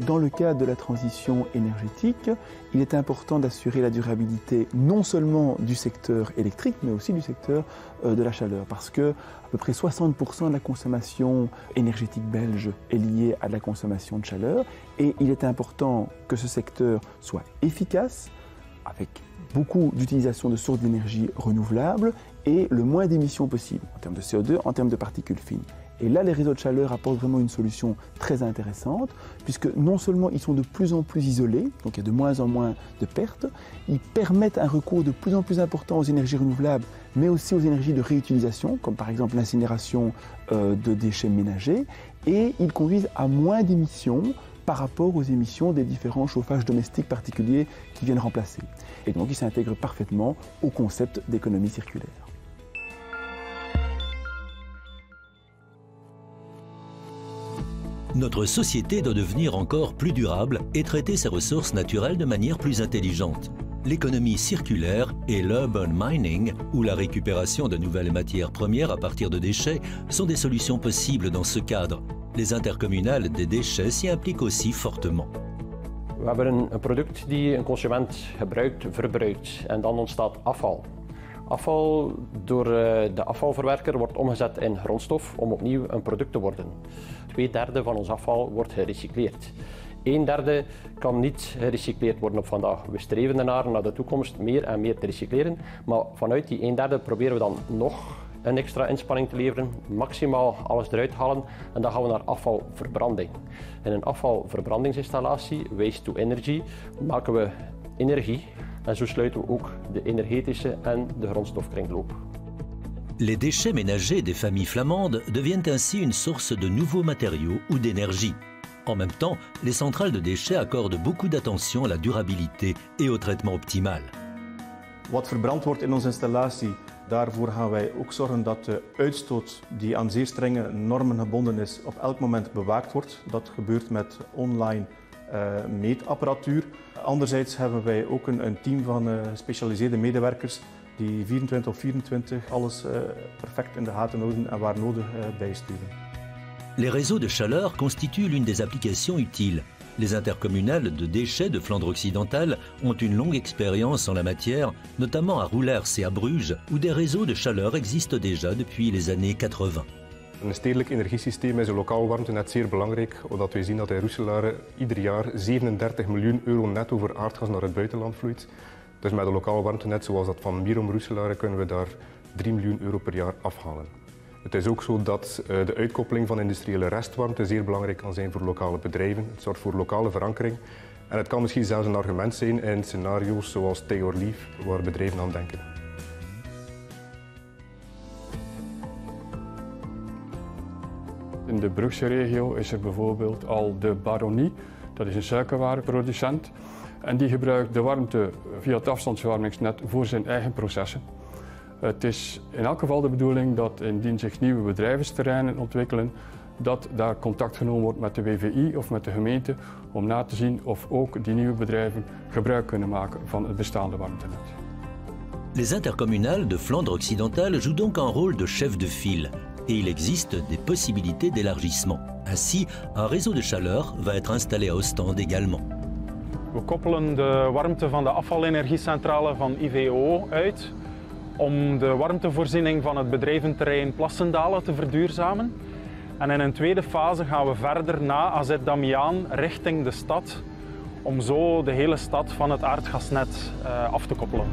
dans le cadre de la transition énergétique, il est important d'assurer la durabilité non seulement du secteur électrique, mais aussi du secteur de la chaleur, parce que à peu près 60% de la consommation énergétique belge est liée à la consommation de chaleur, et il est important que ce secteur soit efficace, avec beaucoup d'utilisation de sources d'énergie renouvelables et le moins d'émissions possible en termes de CO2, en termes de particules fines. Et là, les réseaux de chaleur apportent vraiment une solution très intéressante, puisque non seulement ils sont de plus en plus isolés, donc il y a de moins en moins de pertes, ils permettent un recours de plus en plus important aux énergies renouvelables, mais aussi aux énergies de réutilisation, comme par exemple l'incinération de déchets ménagers, et ils conduisent à moins d'émissions par rapport aux émissions des différents chauffages domestiques particuliers qui viennent remplacer. Et donc ils s'intègrent parfaitement au concept d'économie circulaire. Notre société doit devenir encore plus durable et traiter ses ressources naturelles de manière plus intelligente. L'économie circulaire et l'urban mining, ou la récupération de nouvelles matières premières à partir de déchets, sont des solutions possibles dans ce cadre. Les intercommunales des déchets s'y impliquent aussi fortement. We hebben een product die een consument gebruikt, verbruikt en dan ontstaat afval. Afval door de afvalverwerker wordt omgezet in grondstof om opnieuw een product te worden. 2/3 van ons afval wordt gerecycleerd. 1/3 kan niet gerecycleerd worden op vandaag. We streven ernaar naar de toekomst meer en meer te recycleren, maar vanuit die 1/3 proberen we dan nog een extra inspanning te leveren, maximaal alles eruit halen en dan gaan we naar afvalverbranding. In een afvalverbrandingsinstallatie, waste to energy, maken we energie en zo sluiten we ook de energetische en de grondstofkringloop. Les déchets ménagers des familles flamandes deviennent ainsi une source de nouveaux matériaux ou d'énergie. En même temps, les centrales de déchets accordent beaucoup d'attention à la durabilité et au traitement optimal. Wat verbrand wordt in onze installatie, daarvoor gaan wij ook zorgen dat de uitstoot die aan zeer strenge normen gebonden is, op elk moment bewaakt wordt. Dat gebeurt met online meetapparatuur. Anderzijds hebben wij ook een team van gespecialiseerde medewerkers die 24/24 alles perfect in de gaten houden en waar nodig bijsturen. Les réseaux de chaleur constituent l'une des applications utiles. Les intercommunales de déchets de Flandre occidentale ont une longue expérience en la matière, notamment à Roulers et à Bruges, où des réseaux de chaleur existent déjà depuis les années 80. Een stedelijk energiesysteem is een lokaal warmtenet zeer belangrijk, omdat we zien dat in Roeselare ieder jaar 37 miljoen euro netto voor aardgas naar het buitenland vloeit. Dus met een lokaal warmtenet zoals dat van Mirom Roeselare kunnen we daar 3 miljoen euro per jaar afhalen. Het is ook zo dat de uitkoppeling van industriële restwarmte zeer belangrijk kan zijn voor lokale bedrijven. Het zorgt voor lokale verankering en het kan misschien zelfs een argument zijn in scenario's zoals Take or Leave, waar bedrijven aan denken. In de Brugse regio is er bijvoorbeeld al de Baronie, dat is een suikerwarenproducent. En die gebruikt de warmte via het afstandsverwarmingsnet voor zijn eigen processen. Het is in elk geval de bedoeling dat indien zich nieuwe bedrijvensterreinen ontwikkelen, dat daar contact genomen wordt met de WVI of met de gemeente om na te zien of ook die nieuwe bedrijven gebruik kunnen maken van het bestaande warmtenet. Les intercommunales de Flandre occidentale jouent donc un rôle de chef de file et il existe des possibilités d'élargissement. Ainsi, un réseau de chaleur va être installé à Ostende également. We koppelen de warmte van de afvalenergiecentrale van IVO uit om de warmtevoorziening van het bedrijventerrein Plassendalen te verduurzamen. En in een tweede fase gaan we verder na AZ Damiaan richting de stad om zo de hele stad van het aardgasnet af te koppelen.